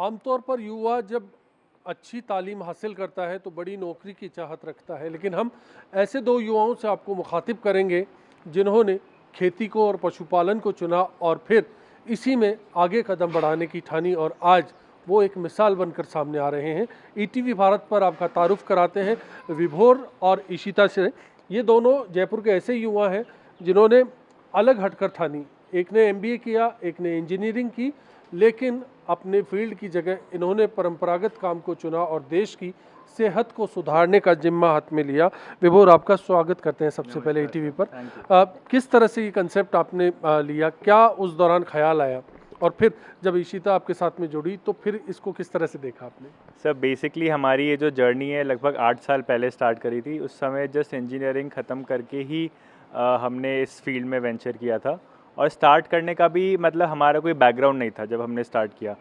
आमतौर पर युवा जब अच्छी तालीम हासिल करता है तो बड़ी नौकरी की चाहत रखता है, लेकिन हम ऐसे दो युवाओं से आपको मुखातिब करेंगे जिन्होंने खेती को और पशुपालन को चुना और फिर इसी में आगे कदम बढ़ाने की ठानी और आज वो एक मिसाल बनकर सामने आ रहे हैं। ईटीवी भारत पर आपका तारुफ कराते हैं विभोर और इशिता से। ये दोनों जयपुर के ऐसे युवा हैं जिन्होंने अलग हटकर ठानी। एक ने एमबीए किया, एक ने इंजीनियरिंग की, लेकिन अपने फील्ड की जगह इन्होंने परंपरागत काम को चुना और देश की सेहत को सुधारने का जिम्मा हाथ में लिया। विभोर, आपका स्वागत करते हैं सबसे पहले ईटीवी पर। किस तरह से ये कंसेप्ट आपने लिया, क्या उस दौरान ख्याल आया, और फिर जब इशिता आपके साथ में जुड़ी तो फिर इसको किस तरह से देखा आपने? सर बेसिकली हमारी ये जो जर्नी है लगभग 8 साल पहले स्टार्ट करी थी। उस समय जस्ट इंजीनियरिंग ख़त्म करके ही हमने इस फील्ड में वेंचर किया था और स्टार्ट करने का भी मतलब हमारा कोई बैकग्राउंड नहीं था। जब हमने स्टार्ट किया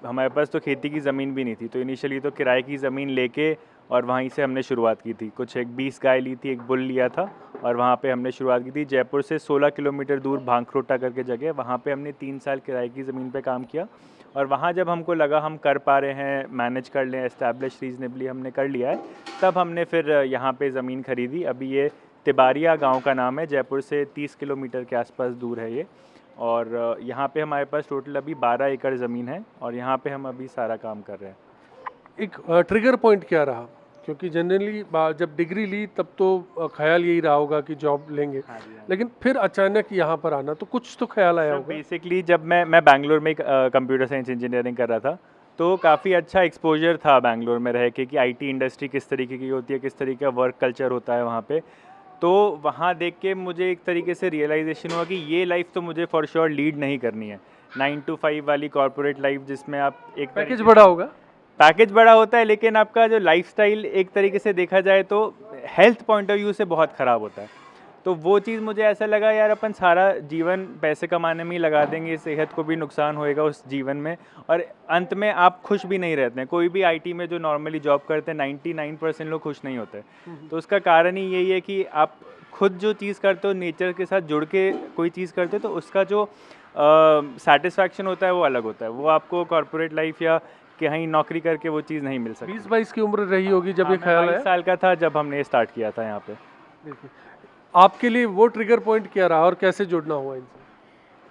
हमारे पास तो खेती की ज़मीन भी नहीं थी, तो इनिशियली तो किराए की ज़मीन लेके और वहीं से हमने शुरुआत की थी। कुछ एक 20 गाय ली थी, एक बुल लिया था और वहाँ पे हमने शुरुआत की थी। जयपुर से 16 किलोमीटर दूर भांगखरोटा करके जगह, वहाँ पे हमने 3 साल किराए की ज़मीन पे काम किया और वहाँ जब हमको लगा हम कर पा रहे हैं, मैनेज कर लें, एस्टैब्लिश रीजनेबली हमने कर लिया है, तब हमने फिर यहाँ पे ज़मीन ख़रीदी। अभी ये तिबारिया गांव का नाम है, जयपुर से 30 किलोमीटर के आसपास दूर है ये। और यहाँ पे हमारे पास टोटल अभी 12 एकड़ ज़मीन है और यहाँ पे हम अभी सारा काम कर रहे हैं। एक ट्रिगर पॉइंट क्या रहा? क्योंकि जनरली जब डिग्री ली तब तो ख्याल यही रहा होगा कि जॉब लेंगे, लेकिन फिर अचानक यहाँ पर आना, तो कुछ तो ख्याल आया होगा। बेसिकली जब मैं बैंगलोर में कंप्यूटर साइंस इंजीनियरिंग कर रहा था, तो काफ़ी अच्छा एक्सपोजर था बैंगलोर में रह के कि आईटी इंडस्ट्री किस तरीके की होती है, किस तरीके का वर्क कल्चर होता है वहाँ पे। तो वहाँ देख के मुझे एक तरीके से रियलाइजेशन हुआ कि ये लाइफ तो मुझे फॉर श्योर लीड नहीं करनी है। 9 to 5 वाली कॉर्पोरेट लाइफ जिसमें आप एक पैकेज बड़ा होगा, पैकेज बड़ा होता है, लेकिन आपका जो लाइफस्टाइल एक तरीके से देखा जाए तो हेल्थ पॉइंट ऑफ व्यू से बहुत ख़राब होता है। तो वो चीज़ मुझे ऐसा लगा यार अपन सारा जीवन पैसे कमाने में ही लगा देंगे, सेहत को भी नुकसान होएगा उस जीवन में और अंत में आप खुश भी नहीं रहते हैं। कोई भी आईटी में जो नॉर्मली जॉब करते हैं 99% लोग खुश नहीं होते। तो उसका कारण ही यही है कि आप खुद जो चीज़ करते हो, नेचर के साथ जुड़ के कोई चीज़ करते हो, तो उसका जो सेटिस्फैक्शन होता है वो अलग होता है। वो आपको कॉर्पोरेट लाइफ या कहीं नौकरी करके वो चीज़ नहीं मिल सकती। 20-22 की उम्र रही होगी जब ये ख्याल आया? 22 साल का था जब हमने स्टार्ट किया था यहाँ पे। देखिए, आपके लिए वो ट्रिगर पॉइंट क्या रहा और कैसे जुड़ना हुआ इनसे?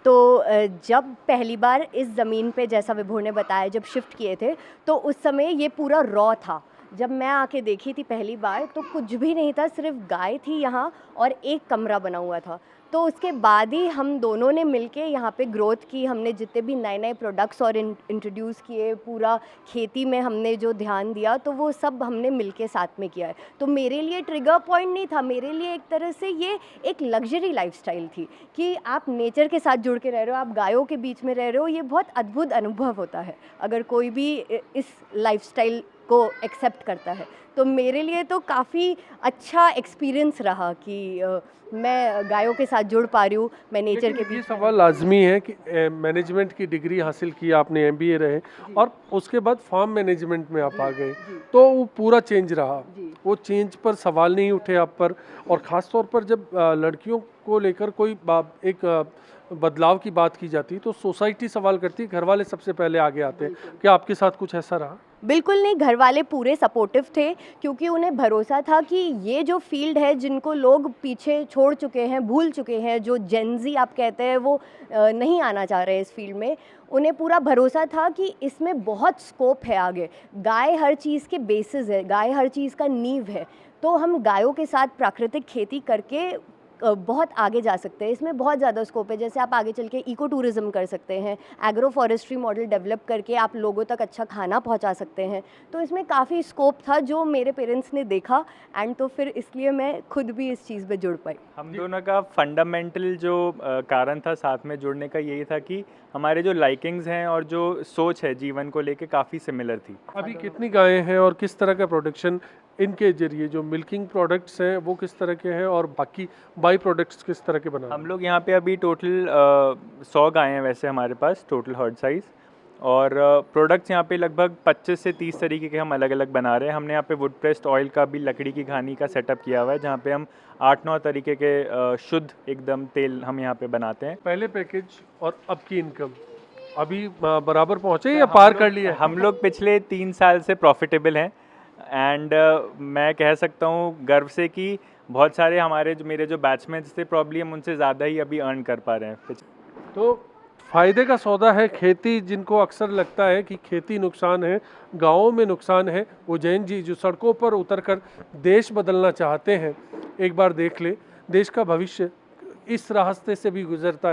तो जब पहली बार इस ज़मीन पे, जैसा विभोर ने बताया, जब शिफ्ट किए थे तो उस समय ये पूरा रॉ था। जब मैं आके देखी थी पहली बार तो कुछ भी नहीं था, सिर्फ गाय थी यहाँ और एक कमरा बना हुआ था। तो उसके बाद ही हम दोनों ने मिलके यहाँ पे ग्रोथ की। हमने जितने भी नए नए प्रोडक्ट्स और इंट्रोड्यूस किए, पूरा खेती में हमने जो ध्यान दिया, तो वो सब हमने मिलके साथ में किया है। तो मेरे लिए ट्रिगर पॉइंट नहीं था, मेरे लिए एक तरह से ये एक लग्जरी लाइफस्टाइल थी कि आप नेचर के साथ जुड़ के रह रहे हो, आप गायों के बीच में रह रहे हो। ये बहुत अद्भुत अनुभव होता है अगर कोई भी इस लाइफस्टाइल को एक्सेप्ट करता है। तो मेरे लिए तो काफ़ी अच्छा एक्सपीरियंस रहा कि मैं गायों के साथ जुड़ पा रही हूँ, मैं नेचर के ये बीच। सवाल लाजमी है कि मैनेजमेंट की डिग्री हासिल की आपने, एमबीए रहे और उसके बाद फार्म मैनेजमेंट में आप आ गए, तो वो पूरा चेंज रहा। वो चेंज पर सवाल नहीं उठे आप पर, और ख़ास तौर पर जब लड़कियों को लेकर कोई एक बदलाव की बात की जाती तो सोसाइटी सवाल करती, घर वाले सबसे पहले आगे आते हैं। क्या आपके साथ कुछ ऐसा रहा? बिल्कुल नहीं, घर वाले पूरे सपोर्टिव थे क्योंकि उन्हें भरोसा था कि ये जो फील्ड है, जिनको लोग पीछे छोड़ चुके हैं, भूल चुके हैं, जो जेनजी आप कहते हैं, वो नहीं आना चाह रहे इस फील्ड में, उन्हें पूरा भरोसा था कि इसमें बहुत स्कोप है आगे। गाय हर चीज़ के बेसिस है, गाय हर चीज़ का नींव है। तो हम गायों के साथ प्राकृतिक खेती करके बहुत आगे जा सकते हैं। इसमें बहुत ज़्यादा स्कोप है। जैसे आप आगे चल के इको टूरिज़्म कर सकते हैं, एग्रो फॉरेस्ट्री मॉडल डेवलप करके आप लोगों तक अच्छा खाना पहुंचा सकते हैं। तो इसमें काफ़ी स्कोप था जो मेरे पेरेंट्स ने देखा, एंड तो फिर इसलिए मैं खुद भी इस चीज़ में जुड़ पाई। हम दोनों का फंडामेंटल जो कारण था साथ में जुड़ने का यही था कि हमारे जो लाइकिंग्स हैं और जो सोच है जीवन को लेके काफ़ी सिमिलर थी। अभी कितनी गायें हैं और किस तरह का प्रोडक्शन इनके जरिए, जो मिल्किंग प्रोडक्ट्स हैं वो किस तरह के हैं और बाकी बाई प्रोडक्ट्स किस तरह के बना? हम लोग यहाँ पे अभी टोटल 100 गायें हैं वैसे हमारे पास टोटल हर्ड साइज़, और प्रोडक्ट्स यहाँ पे लगभग 25 से 30 तरीके के हम अलग अलग बना रहे हैं। हमने यहाँ पे वुड प्रेस्ड ऑयल का भी, लकड़ी की घानी का सेटअप किया हुआ है, जहाँ पे हम 8-9 तरीके के शुद्ध एकदम तेल हम यहाँ पे बनाते हैं। पहले पैकेज और अब की इनकम अभी बराबर पहुंचे या पार कर लिए? हम लोग पिछले 3 साल से प्रॉफिटेबल हैं एंड मैं कह सकता हूँ गर्व से कि बहुत सारे हमारे जो मेरे जो बैट्समैन थे प्रॉब्ली हम उनसे ज़्यादा ही अभी अर्न कर पा रहे हैं। तो फायदे का सौदा है खेती, जिनको अक्सर लगता है कि खेती नुकसान है, गाँवों में नुकसान है, उज्जैन जी जो सड़कों पर उतरकर देश बदलना चाहते हैं, एक बार देख ले, देश का भविष्य इस रास्ते से भी गुजरता है।